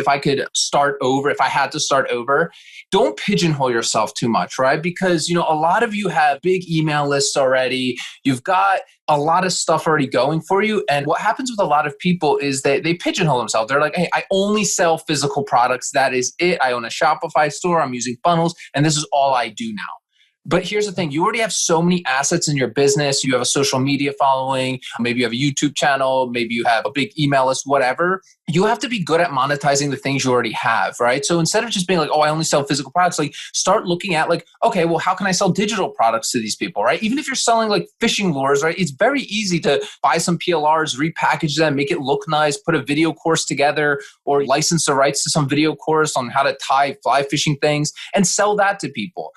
if I could start over, if I had to start over, don't pigeonhole yourself too much, right? Because, a lot of you have big email lists already. You've got a lot of stuff already going for you. And what happens with a lot of people is they pigeonhole themselves. They're like, hey, I only sell physical products. That is it. I own a Shopify store. I'm using funnels. And this is all I do now. But here's the thing. You already have so many assets in your business. You have a social media following. Maybe you have a YouTube channel. Maybe you have a big email list, whatever. You have to be good at monetizing the things you already have, right? So instead of just being like, oh, I only sell physical products, like start looking at like, okay, well, how can I sell digital products to these people, right? Even if you're selling like fishing lures, right? It's very easy to buy some PLRs, repackage them, make it look nice, put a video course together, or license the rights to some video course on how to tie fly fishing things and sell that to people.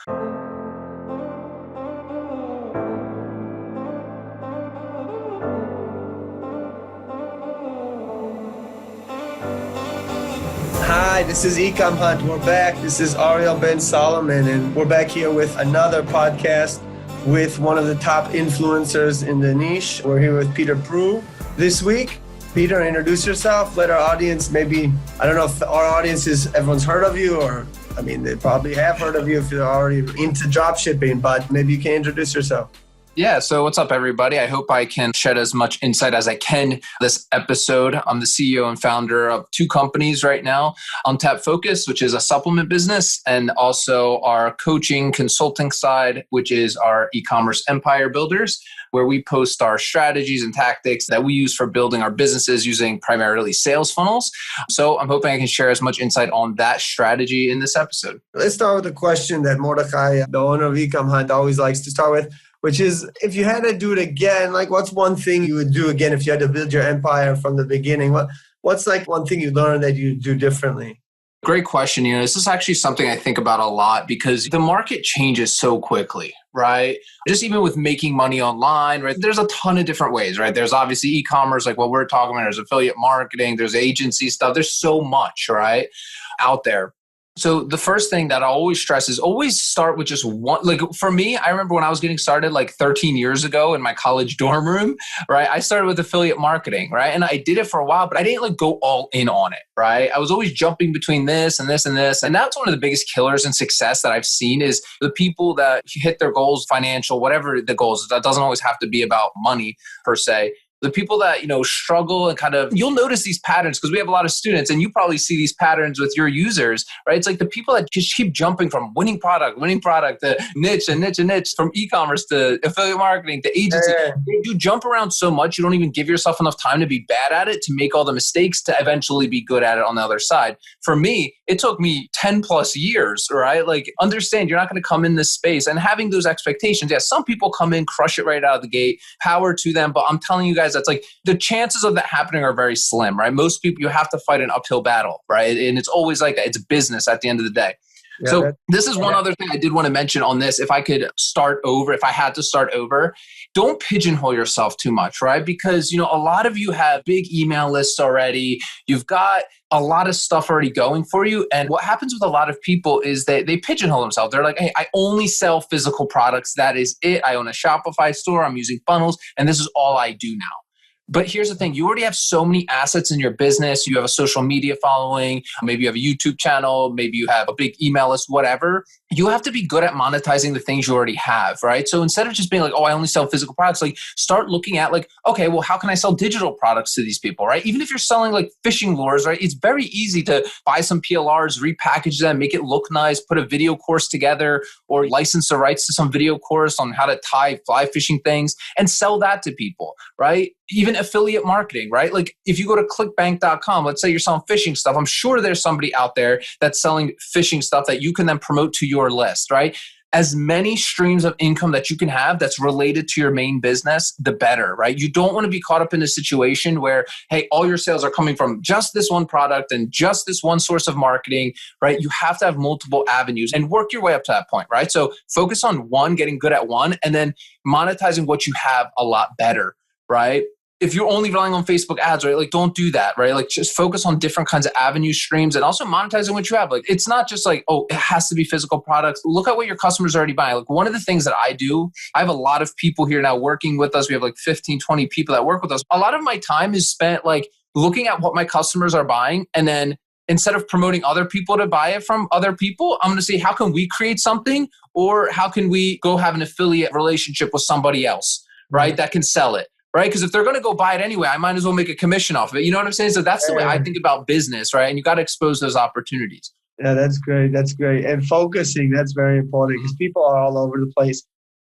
Hi, this is Ecomhunt. We're back. This is Ariel Ben Solomon, and we're back here with another podcast with one of the top influencers in the niche. We're here with Peter Pru this week. Peter, introduce yourself. Let our audience maybe, I don't know if our audience is, everyone's heard of you, or, I mean, they probably have heard of you if you're already into dropshipping, but maybe you can introduce yourself. Yeah. So what's up, everybody? I hope I can shed as much insight as I can this episode. I'm the CEO and founder of two companies right now, Untapped Focus, which is a supplement business, and also our coaching consulting side, which is our e-commerce empire builders, where we post our strategies and tactics that we use for building our businesses using primarily sales funnels. So I'm hoping I can share as much insight on that strategy in this episode. Let's start with a question that Mordechai, the owner of Ecomhunt, always likes to start with, which is, if you had to do it again, like what's one thing you would do again if you had to build your empire from the beginning? What's like one thing you learned that you do differently? Great question. This is actually something I think about a lot because the market changes so quickly, right? Just even with making money online, right? There's a ton of different ways, right? There's obviously e-commerce, like what we're talking about. There's affiliate marketing, there's agency stuff. There's so much, right, out there. So the first thing that I always stress is always start with just one. Like for me, I remember when I was getting started like 13 years ago in my college dorm room, right? I started with affiliate marketing, right? And I did it for a while, but I didn't like go all in on it, right? I was always jumping between this and this and this. And that's one of the biggest killers in success that I've seen is the people that hit their goals, financial, whatever the goals. That doesn't always have to be about money per se. The people that, struggle and kind of, you'll notice these patterns because we have a lot of students and you probably see these patterns with your users, right? It's like the people that just keep jumping from winning product to niche and niche and niche, from e-commerce to affiliate marketing to agency. You jump around so much, you don't even give yourself enough time to be bad at it, to make all the mistakes, to eventually be good at it on the other side. For me, it took me 10 plus years, right? Like understand you're not going to come in this space and having those expectations. Yeah, some people come in, crush it right out of the gate, power to them. But I'm telling you guys, that's like the chances of that happening are very slim, right? Most people, you have to fight an uphill battle, right? And it's always like that. It's business at the end of the day. Yeah, so this is one other thing I did want to mention on this. If I could start over, if I had to start over, don't pigeonhole yourself too much, right? Because, a lot of you have big email lists already. You've got a lot of stuff already going for you. And what happens with a lot of people is they pigeonhole themselves. They're like, hey, I only sell physical products. That is it. I own a Shopify store. I'm using funnels. And this is all I do now. But here's the thing. You already have so many assets in your business. You have a social media following. Maybe you have a YouTube channel. Maybe you have a big email list, whatever. You have to be good at monetizing the things you already have, right? So instead of just being like, oh, I only sell physical products, like start looking at like, okay, well, how can I sell digital products to these people, right? Even if you're selling like fishing lures, right? It's very easy to buy some PLRs, repackage them, make it look nice, put a video course together, or license the rights to some video course on how to tie fly fishing things and sell that to people, right? Even affiliate marketing, right? Like if you go to clickbank.com, let's say you're selling fishing stuff, I'm sure there's somebody out there that's selling fishing stuff that you can then promote to your list, right? As many streams of income that you can have that's related to your main business, the better, right? You don't want to be caught up in a situation where, hey, all your sales are coming from just this one product and just this one source of marketing, right? You have to have multiple avenues and work your way up to that point, right? So focus on one, getting good at one, and then monetizing what you have a lot better, right? If you're only relying on Facebook ads, right? Like don't do that, right? Like just focus on different kinds of avenue streams and also monetizing what you have. Like it's not just like, oh, it has to be physical products. Look at what your customers are already buying. Like one of the things that I do, I have a lot of people here now working with us. We have like 15, 20 people that work with us. A lot of my time is spent like looking at what my customers are buying and then instead of promoting other people to buy it from other people, I'm going to say, how can we create something, or how can we go have an affiliate relationship with somebody else, right? That can sell it, right? Because if they're going to go buy it anyway, I might as well make a commission off of it. You know what I'm saying? So that's the way I think about business, right? And you got to expose those opportunities. Yeah, that's great. That's great. And focusing, that's very important because people are all over the place.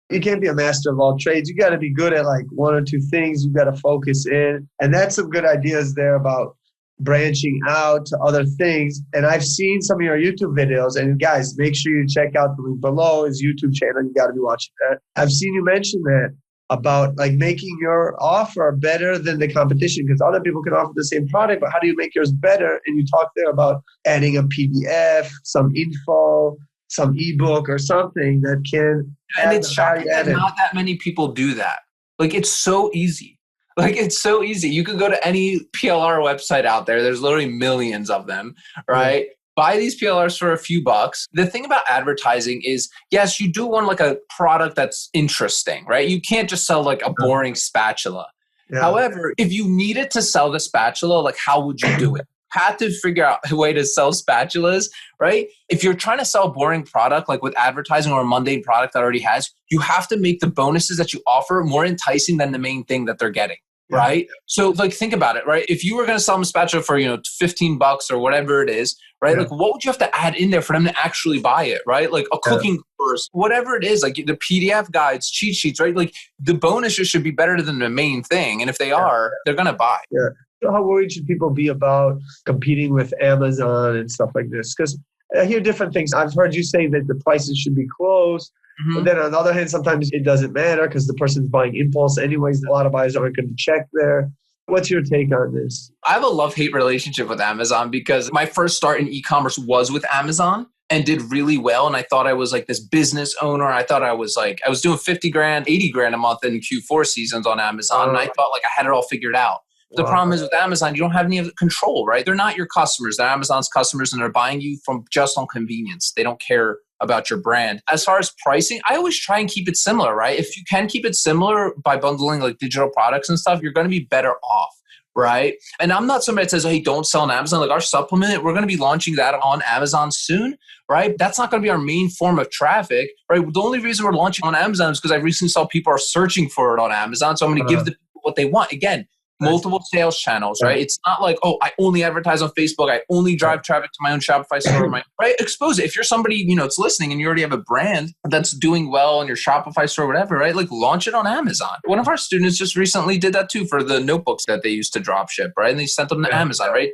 You can't be a master of all trades. You got to be good at like one or two things. You got to focus in. And that's some good ideas there about branching out to other things. And I've seen some of your YouTube videos. And guys, make sure you check out the link below, his YouTube channel. You got to be watching that. I've seen you mention that about like making your offer better than the competition, because other people can offer the same product, but how do you make yours better? And you talk there about adding a PDF, some info, some ebook or something that can. And it's shocking that not that many people do that. Like, it's so easy. You could go to any PLR website out there. There's literally millions of them, right? Yeah. Buy these PLRs for a few bucks. The thing about advertising is, yes, you do want like a product that's interesting, right? You can't just sell like a boring spatula. Yeah. However, if you needed to sell the spatula, like how would you do it? Had to figure out a way to sell spatulas, right? If you're trying to sell a boring product, like with advertising or a mundane product that already has, you have to make the bonuses that you offer more enticing than the main thing that they're getting. Right? So like, think about it, right? If you were going to sell them a spatula for, $15 or whatever it is, right? Yeah. Like, what would you have to add in there for them to actually buy it, right? Like a cooking course, whatever it is, like the PDF guides, cheat sheets, right? Like the bonuses should be better than the main thing. And if they are, they're going to buy. Yeah. So how worried should people be about competing with Amazon and stuff like this? Because I hear different things. I've heard you say that the prices should be close. Mm-hmm. But then on the other hand, sometimes it doesn't matter because the person's buying impulse anyways. A lot of buyers aren't going to check there. What's your take on this? I have a love-hate relationship with Amazon because my first start in e-commerce was with Amazon and did really well. And I thought I was like this business owner. I thought I was doing 50 grand, 80 grand a month in Q4 seasons on Amazon. And I thought like I had it all figured out. The problem is with Amazon, you don't have any of the control, right? They're not your customers. They're Amazon's customers and they're buying you from just on convenience. They don't care about your brand. As far as pricing, I always try and keep it similar, right? If you can keep it similar by bundling like digital products and stuff, you're going to be better off, right? And I'm not somebody that says, hey, don't sell on Amazon. Like our supplement, we're going to be launching that on Amazon soon, right? That's not going to be our main form of traffic, right? The only reason we're launching on Amazon is because I recently saw people are searching for it on Amazon. So I'm going to give the people what they want. Again, multiple sales channels, right? It's not like, oh, I only advertise on Facebook. I only drive traffic to my own Shopify store, right? Expose it. If you're somebody, it's listening and you already have a brand that's doing well in your Shopify store, whatever, right? Like launch it on Amazon. One of our students just recently did that too for the notebooks that they used to drop ship, right? And they sent them to Amazon, right?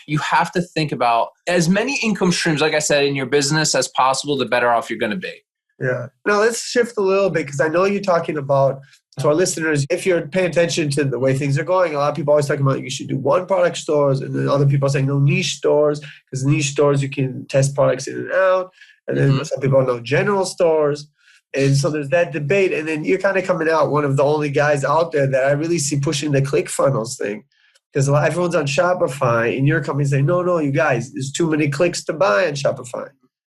You have to think about as many income streams, like I said, in your business as possible, the better off you're going to be. Yeah. Now let's shift a little bit because I know you're talking about, to our listeners, if you're paying attention to the way things are going, a lot of people always talking about you should do one product stores, and then other people are saying no niche stores, because niche stores you can test products in and out, and then some people know general stores. And so there's that debate, and then you're kind of coming out one of the only guys out there that I really see pushing the ClickFunnels thing, because everyone's on Shopify, and your company saying, no, you guys, there's too many clicks to buy on Shopify.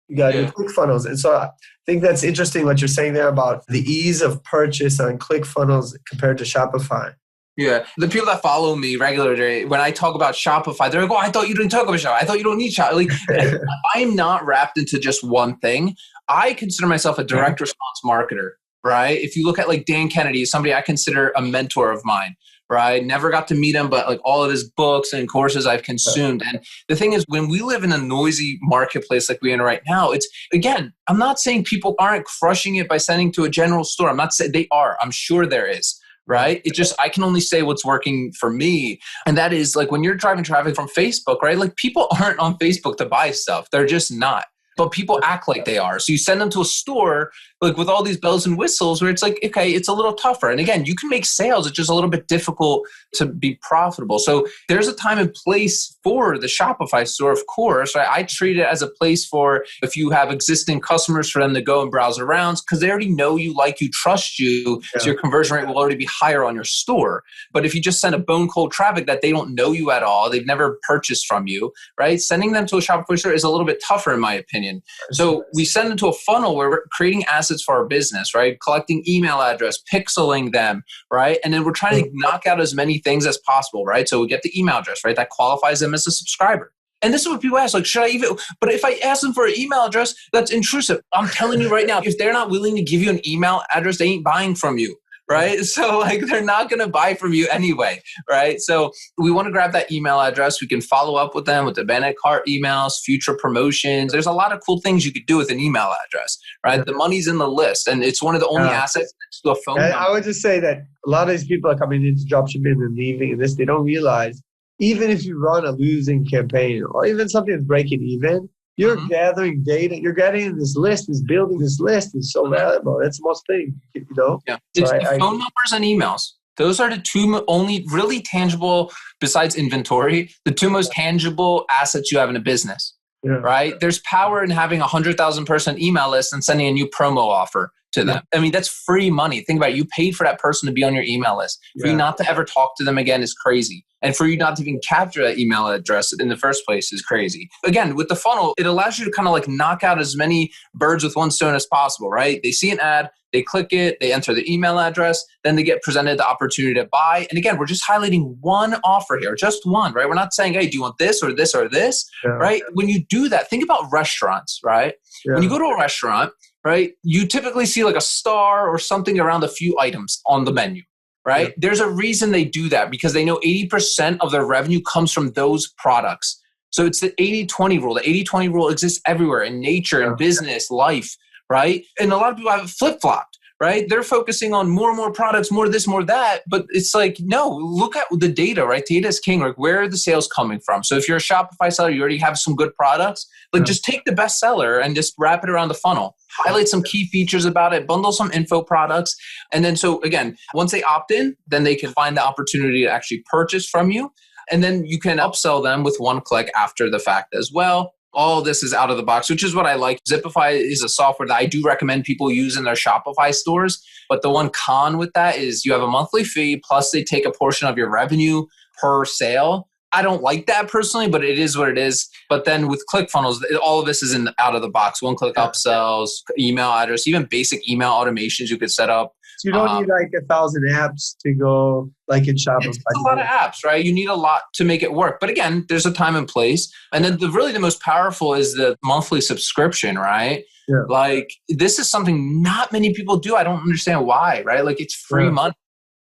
You got to do ClickFunnels. And so I think that's interesting what you're saying there about the ease of purchase on ClickFunnels compared to Shopify. Yeah. The people that follow me regularly, when I talk about Shopify, they're like, oh, I thought you didn't talk about Shopify. I thought you don't need Shopify. Like, I'm not wrapped into just one thing. I consider myself a direct response marketer, right? If you look at like Dan Kennedy, somebody I consider a mentor of mine. Right? Never got to meet him, but like all of his books and courses I've consumed. And the thing is, when we live in a noisy marketplace like we're in right now, it's, again, I'm not saying people aren't crushing it by sending to a general store. I'm not saying they are. I'm sure there is. Right? I can only say what's working for me. And that is like when you're driving traffic from Facebook, right? Like people aren't on Facebook to buy stuff. They're just not. But people act like they are. So you send them to a store like with all these bells and whistles where it's like, okay, it's a little tougher. And again, you can make sales. It's just a little bit difficult to be profitable. So there's a time and place for the Shopify store, of course. Right? I treat it as a place for if you have existing customers for them to go and browse around because they already know you, like you, trust you. Yeah. So your conversion rate will already be higher on your store. But if you just send a bone cold traffic that they don't know you at all, they've never purchased from you, right? Sending them to a Shopify store is a little bit tougher in my opinion. So we send them to a funnel where we're creating assets for our business, right? Collecting email address, pixeling them, right? And then we're trying to knock out as many things as possible, right? So we get the email address, right? That qualifies them as a subscriber. And this is what people ask, like, should I even, but if I ask them for an email address, that's intrusive. I'm telling you right now, if they're not willing to give you an email address, they ain't buying from you. Right. So like they're not going to buy from you anyway. Right. So we want to grab that email address. We can follow up with them with abandoned cart emails, future promotions. There's a lot of cool things you could do with an email address. Right. Yeah. The money's in the list and it's one of the only assets next to a phone number. I would just say that a lot of these people are coming into dropshipping and leaving and this, they don't realize even if you run a losing campaign or even something that's breaking even, you're gathering data. You're getting this list, is building this list is so valuable. That's the most thing, you know? Yeah. It's phone numbers and emails. Those are the two only really tangible, besides inventory, the two most tangible assets you have in a business, right? There's power in having 100,000 person email list and sending a new promo offer to them. I mean, that's free money. Think about it. You paid for that person to be on your email list. For you not to ever talk to them again is crazy. And for you not to even capture that email address in the first place is crazy. Again, with the funnel, it allows you to kind of like knock out as many birds with one stone as possible, right? They see an ad, they click it, they enter the email address, then they get presented the opportunity to buy. And again, we're just highlighting one offer here, just one, right? We're not saying, hey, do you want this or this or this, right? When you do that, think about restaurants, right? When you go to a restaurant, right, you typically see like a star or something around a few items on the menu. Right? There's a reason they do that because they know 80% of their revenue comes from those products. So it's the 80-20 rule. The 80-20 rule exists everywhere in nature, in business, life, right? And a lot of people have it flip-flopped, right? They're focusing on more and more products, more this, more that. But it's like, no, look at the data, right? Data is king. Like, where are the sales coming from? So if you're a Shopify seller, you already have some good products, like just take the best seller and just wrap it around the funnel. Highlight some key features about it, bundle some info products. And then so again, once they opt in, then they can find the opportunity to actually purchase from you. And then you can upsell them with one click after the fact as well. All this is out of the box, which is what I like. Zipify is a software that I do recommend people use in their Shopify stores. But the one con with that is you have a monthly fee, plus they take a portion of your revenue per sale. I don't like that personally, but it is what it is. But then with ClickFunnels, all of this is out of the box. One-click upsells, email address, even basic email automations you could set up. So you don't need like 1,000 apps to go like in Shopify. It's a lot of apps, right? You need a lot to make it work. But again, there's a time and place. And then really the most powerful is the monthly subscription, right? Yeah. Like this is something not many people do. I don't understand why, right? Like it's free money.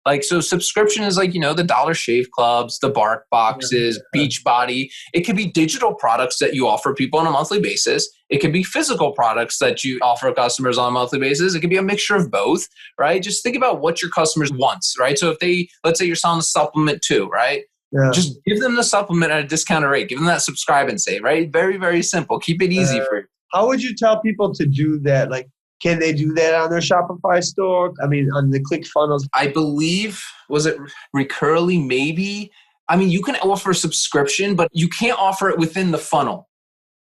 Like, so subscription is like, you know, the Dollar Shave Clubs, the Bark Boxes, Beachbody. It could be digital products that you offer people on a monthly basis. It could be physical products that you offer customers on a monthly basis. It could be a mixture of both, right? Just think about what your customers want, right? So if they, let's say you're selling a supplement too, right? Yeah. Just give them the supplement at a discounted rate. Give them that subscribe and save, right? Very, very simple. Keep it easy for you. How would you tell people to do that? Like, can they do that on their Shopify store? I mean, on the ClickFunnels? I believe, was it recurrently? Maybe. I mean, you can offer subscription, but you can't offer it within the funnel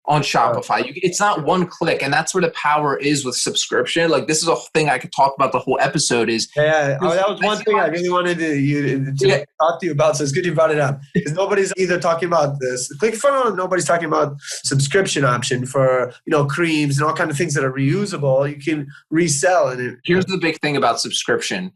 on Shopify. It's not one click. And that's where the power is with subscription. Like this is a thing I could talk about the whole episode is. Yeah, that was one thing I really wanted to talk to you about. So it's good you brought it up. Because nobody's either talking about this ClickFunnels, nobody's talking about subscription option for, you know, creams and all kinds of things that are reusable. You can resell it. Here's the big thing about subscription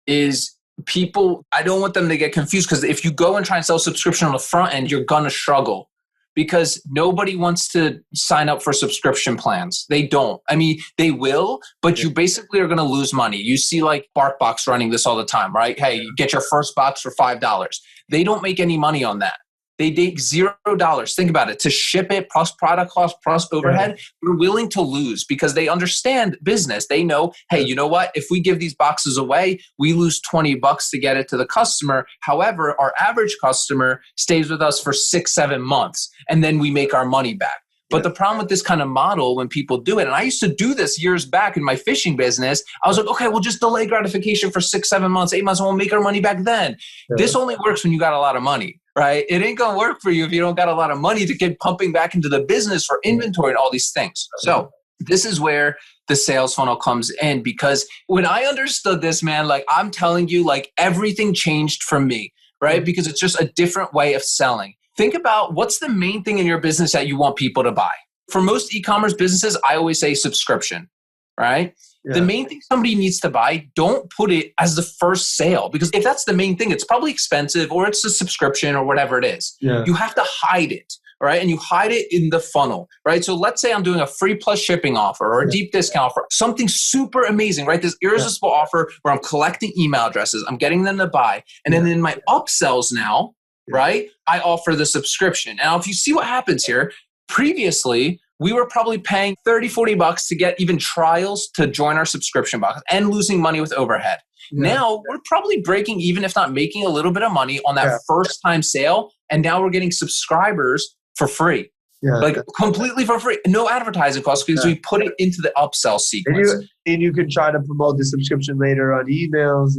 is people, I don't want them to get confused because if you go and try and sell subscription on the front end, you're going to struggle. Because nobody wants to sign up for subscription plans. They don't. I mean, they will, but you basically are going to lose money. You see like BarkBox running this all the time, right? Hey, you get your first box for $5. They don't make any money on that. They take $0. Think about it. To ship it, plus product cost, plus overhead, they're willing to lose because they understand business. They know, hey, you know what? If we give these boxes away, we lose $20 to get it to the customer. However, our average customer stays with us for 6-7 months, and then we make our money back. But the problem with this kind of model when people do it, and I used to do this years back in my fishing business, I was like, okay, we'll just delay gratification for 6-7 months, 8 months, and we'll make our money back then. This only works when you got a lot of money, right? It ain't going to work for you if you don't got a lot of money to get pumping back into the business for inventory and all these things. So this is where the sales funnel comes in, because when I understood this, man, like I'm telling you, like everything changed for me, right? Because it's just a different way of selling. Think about what's the main thing in your business that you want people to buy. For most e-commerce businesses, I always say subscription, right? Yeah. The main thing somebody needs to buy, don't put it as the first sale, because if that's the main thing, it's probably expensive or it's a subscription or whatever it is. Yeah. You have to hide it, right? And you hide it in the funnel, right? So let's say I'm doing a free plus shipping offer or a deep discount offer, something super amazing, right? This irresistible offer where I'm collecting email addresses, I'm getting them to buy. And then in my upsells now, right, I offer the subscription. Now, if you see what happens here, previously, we were probably paying $30-$40 to get even trials to join our subscription box and losing money with overhead. Now we're probably breaking even, if not making a little bit of money on that first time sale. And now we're getting subscribers for free, like completely for free. No advertising costs because we put it into the upsell sequence. And you can try to promote the subscription later on emails.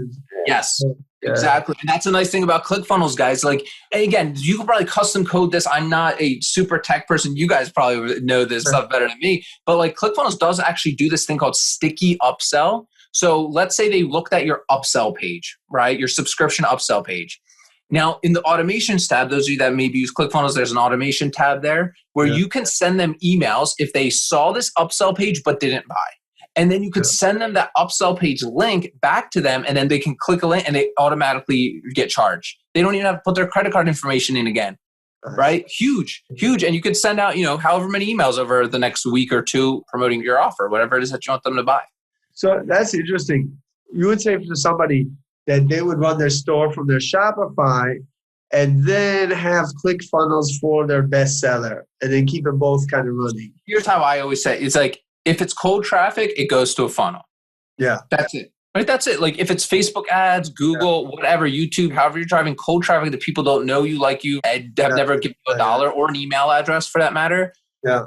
Yes, exactly. And that's a nice thing about ClickFunnels, guys. Like, again, you can probably custom code this. I'm not a super tech person. You guys probably know this stuff better than me. But like ClickFunnels does actually do this thing called sticky upsell. So let's say they looked at your upsell page, right? Your subscription upsell page. Now, in the automations tab, those of you that maybe use ClickFunnels, there's an automation tab there where you can send them emails if they saw this upsell page but didn't buy. And then you could send them that upsell page link back to them, and then they can click a link and they automatically get charged. They don't even have to put their credit card information in again, right? Huge. And you could send out, however many emails over the next week or two promoting your offer, whatever it is that you want them to buy. So that's interesting. You would say for somebody that they would run their store from their Shopify and then have ClickFunnels for their bestseller and then keep them both kind of running. Here's how I always say it. It's like, if it's cold traffic, it goes to a funnel. Yeah. That's it. Right? That's it. Like if it's Facebook ads, Google, whatever, YouTube, however you're driving cold traffic that people don't know you, like you, and have never given you $1 or an email address for that matter,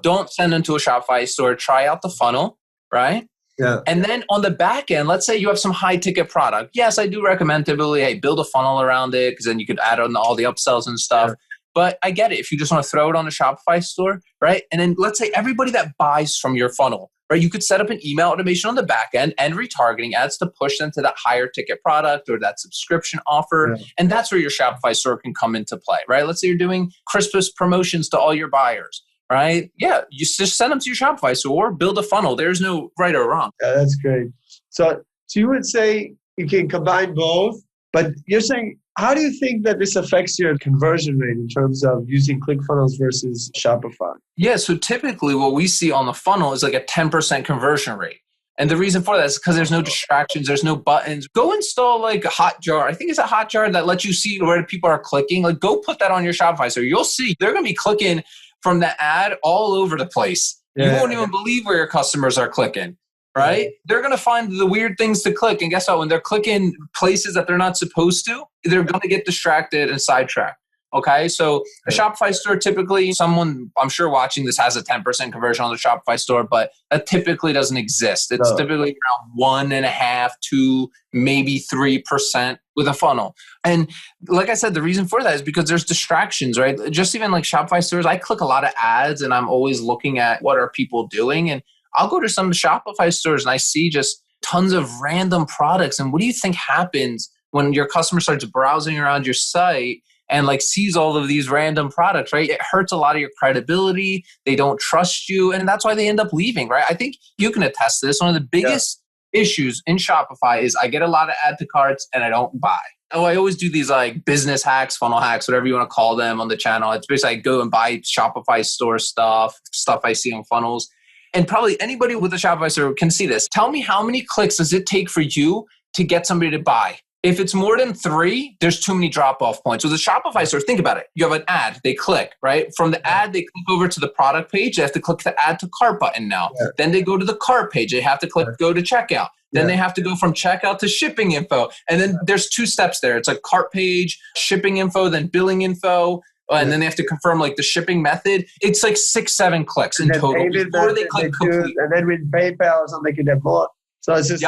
don't send them to a Shopify store. Try out the funnel, right? Yeah. And then on the back end, let's say you have some high ticket product. Yes, I do recommend typically, hey, build a funnel around it because then you could add on all the upsells and stuff. Yeah. But I get it. If you just want to throw it on the Shopify store, right? And then let's say everybody that buys from your funnel, right? You could set up an email automation on the back end and retargeting ads to push them to that higher ticket product or that subscription offer. Yeah. And that's where your Shopify store can come into play, right? Let's say you're doing Christmas promotions to all your buyers, right? Yeah, you just send them to your Shopify store or build a funnel. There's no right or wrong. Yeah, that's great. So you would say you can combine both, but you're saying, how do you think that this affects your conversion rate in terms of using ClickFunnels versus Shopify? Yeah, so typically what we see on the funnel is like a 10% conversion rate. And the reason for that is because there's no distractions, there's no buttons. Go install like a Hotjar. I think it's a Hotjar that lets you see where people are clicking. Like go put that on your Shopify store. You'll see they're going to be clicking from the ad all over the place. You won't even believe where your customers are clicking. Right? They're going to find the weird things to click. And guess what? When they're clicking places that they're not supposed to, they're going to get distracted and sidetracked. Okay. So a Shopify store, typically someone I'm sure watching this has a 10% conversion on the Shopify store, but that typically doesn't exist. It's typically around 1.5% to maybe 3% with a funnel. And like I said, the reason for that is because there's distractions, right? Just even like Shopify stores, I click a lot of ads and I'm always looking at what are people doing. And I'll go to some Shopify stores and I see just tons of random products. And what do you think happens when your customer starts browsing around your site and like sees all of these random products, right? It hurts a lot of your credibility. They don't trust you. And that's why they end up leaving, right? I think you can attest to this. One of the biggest issues in Shopify is I get a lot of add to carts and I don't buy. Oh, I always do these like business hacks, funnel hacks, whatever you want to call them on the channel. It's basically I go and buy Shopify store stuff I see on funnels. And probably anybody with a Shopify store can see this. Tell me how many clicks does it take for you to get somebody to buy? If it's more than 3, there's too many drop-off points. So the Shopify store, think about it. You have an ad, they click, right? From the ad, they click over to the product page. They have to click the add to cart button now. Yeah. Then they go to the cart page. They have to click go to checkout. Then they have to go from checkout to shipping info. And then there's 2 steps there. It's like cart page, shipping info, then billing info. And then they have to confirm like the shipping method. It's like 6-7 clicks in total before they click complete. And then with PayPal or something, they can have more. So it's just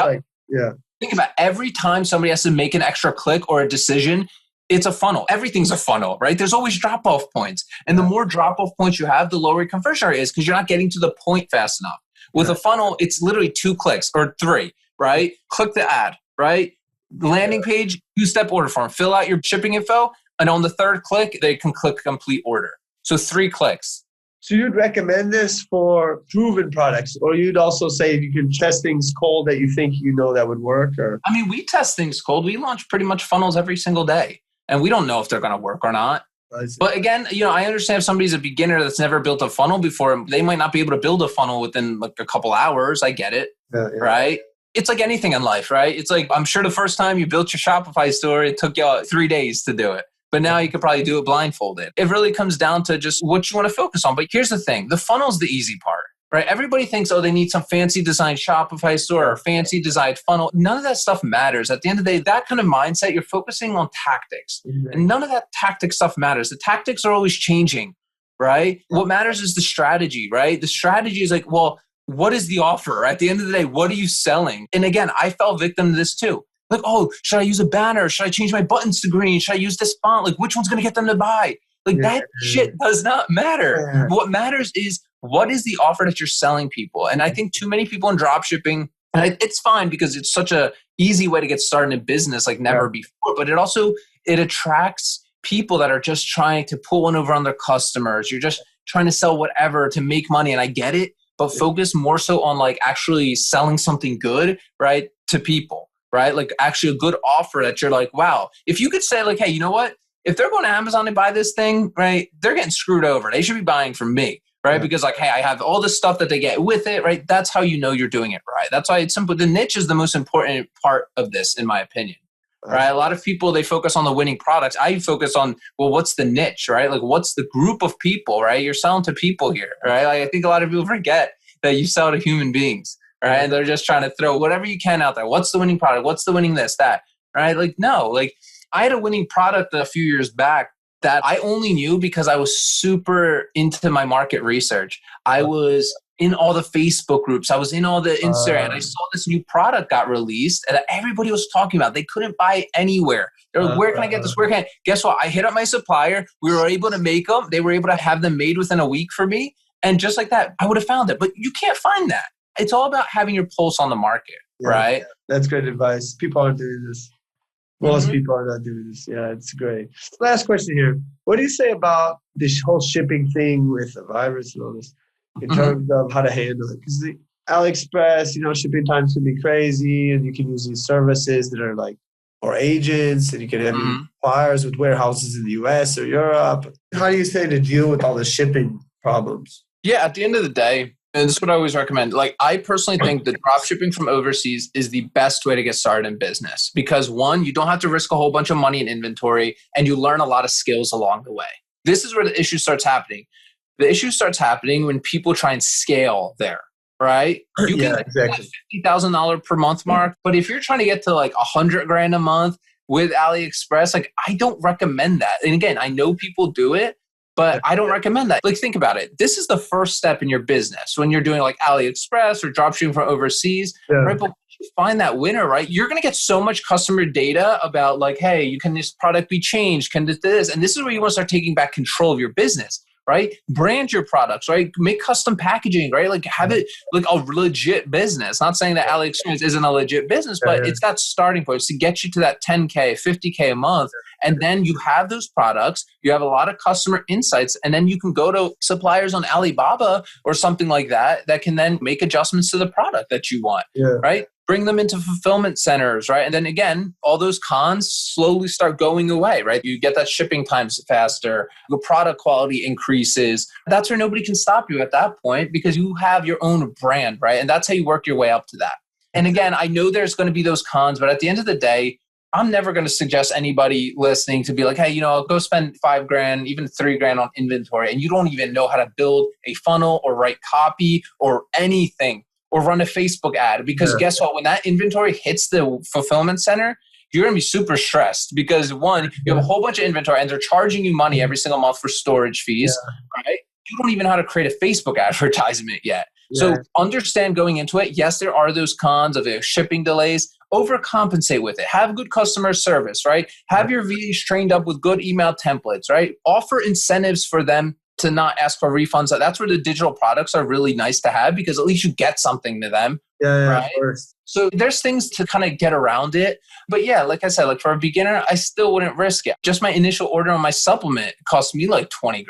Think about every time somebody has to make an extra click or a decision, it's a funnel. Everything's a funnel, right? There's always drop-off points. And the more drop-off points you have, the lower your conversion rate is because you're not getting to the point fast enough. With a funnel, it's literally 2 clicks or 3, right? Click the ad, right? Landing page, 2-step order form. Fill out your shipping info. And on the 3rd click, they can click complete order. So 3 clicks. So you'd recommend this for proven products, or you'd also say you can test things cold that you think that would work? Or I mean, we test things cold. We launch pretty much funnels every single day, and we don't know if they're going to work or not. But again, I understand if somebody's a beginner that's never built a funnel before, they might not be able to build a funnel within like a couple hours. I get it, right? It's like anything in life, right? It's like, I'm sure the first time you built your Shopify store, it took you 3 days to do it. But now you could probably do it blindfolded. It really comes down to just what you want to focus on. But here's the thing, the funnel's the easy part, right? Everybody thinks, they need some fancy designed Shopify store or fancy designed funnel. None of that stuff matters. At the end of the day, that kind of mindset, you're focusing on tactics. And none of that tactic stuff matters. The tactics are always changing, right? What matters is the strategy, right? The strategy is like, well, what is the offer? At the end of the day, what are you selling? And again, I fell victim to this too. Like, should I use a banner? Should I change my buttons to green? Should I use this font? Like, which one's going to get them to buy? Like, that shit does not matter. What matters is, what is the offer that you're selling people? And I think too many people in dropshipping, and it's fine because it's such a easy way to get started in business like never before, but it attracts people that are just trying to pull one over on their customers. You're just trying to sell whatever to make money. And I get it, but focus more so on like actually selling something good, right? To people, right? Like actually a good offer that you're like, wow. If you could say like, hey, you know what? If they're going to Amazon and buy this thing, right? They're getting screwed over. They should be buying from me, right? Because like, hey, I have all this stuff that they get with it, right? That's how you know you're doing it right. That's why it's simple. The niche is the most important part of this, in my opinion. Right? A lot of people, they focus on the winning products. I focus on, well, what's the niche, right? Like what's the group of people, right? You're selling to people here, right? Like, I think a lot of people forget that you sell to human beings, right? And they're just trying to throw whatever you can out there. What's the winning product? What's the winning this, that, right? Like, no, like I had a winning product a few years back that I only knew because I was super into my market research. I was in all the Facebook groups. I was in all the Instagram. I saw this new product got released and everybody was talking about it. They couldn't buy it anywhere. They're like, where can I get this? Where can I? Guess what? I hit up my supplier. We were able to make them. They were able to have them made within a week for me. And just like that, I would have found it. But you can't find that. It's all about having your pulse on the market, right? Yeah, that's great advice. People aren't doing this. Most people are not doing this. Yeah, it's great. Last question here. What do you say about this whole shipping thing with the virus and all this in terms of how to handle it? Because the AliExpress, shipping times can be crazy and you can use these services that are like, or agents, and you can have suppliers with warehouses in the US or Europe. How do you say to deal with all the shipping problems? Yeah, at the end of the day, and this is what I always recommend. Like, I personally think that drop shipping from overseas is the best way to get started in business because one, you don't have to risk a whole bunch of money in inventory and you learn a lot of skills along the way. This is where the issue starts happening. The issue starts happening when people try and scale there, right? You can get that $50,000 per month mark, but if you're trying to get to like $100,000 a month with AliExpress, like I don't recommend that. And again, I know people do it, but I don't recommend that. Like, think about it. This is the first step in your business when you're doing like AliExpress or dropshipping from overseas, right? But once you find that winner, right, you're going to get so much customer data about like, hey, can this product be changed? Can this? And this is where you want to start taking back control of your business, right? Brand your products, right? Make custom packaging, right? Like have it like a legit business. Not saying that AliExpress isn't a legit business, but it's that starting point. It's to get you to that 10K, 50K a month. And then you have those products, you have a lot of customer insights, and then you can go to suppliers on Alibaba or something like that that can then make adjustments to the product that you want, right? Bring them into fulfillment centers, right? And then again, all those cons slowly start going away, right? You get that shipping times faster, the product quality increases. That's where nobody can stop you at that point because you have your own brand, right? And that's how you work your way up to that. And again, I know there's going to be those cons, but at the end of the day, I'm never going to suggest anybody listening to be like, hey, go spend $5,000, even $3,000 on inventory, and you don't even know how to build a funnel or write copy or anything or run a Facebook ad. Because guess what? When that inventory hits the fulfillment center, you're going to be super stressed because one, you have a whole bunch of inventory and they're charging you money every single month for storage fees, right? You don't even know how to create a Facebook advertisement yet. So understand going into it, yes, there are those cons of the shipping delays. Overcompensate with it. Have good customer service, right? Have your VAs trained up with good email templates, right? Offer incentives for them to not ask for refunds. That's where the digital products are really nice to have because at least you get something to them. Right? Of course. So there's things to kind of get around it. But yeah, like I said, like for a beginner, I still wouldn't risk it. Just my initial order on my supplement cost me like $20,000.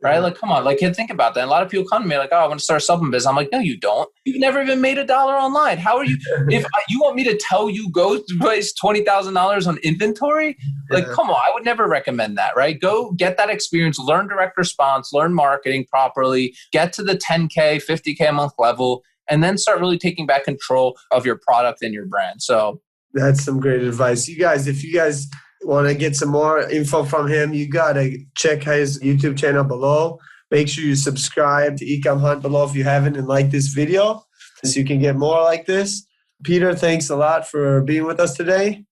right? Like, come on, like, think about that. And a lot of people come to me like, oh, I want to start a supplement business. I'm like, no, you don't. You've never even made $1 online. How are you? If you want me to tell you go waste $20,000 on inventory, like, come on, I would never recommend that, right? Go get that experience, learn direct response, learn marketing properly, get to the 10K, 50K a month level, and then start really taking back control of your product and your brand. So that's some great advice. You guys, if you guys want to get some more info from him, you got to check his YouTube channel below. Make sure you subscribe to Ecomhunt below if you haven't and like this video so you can get more like this. Peter, thanks a lot for being with us today.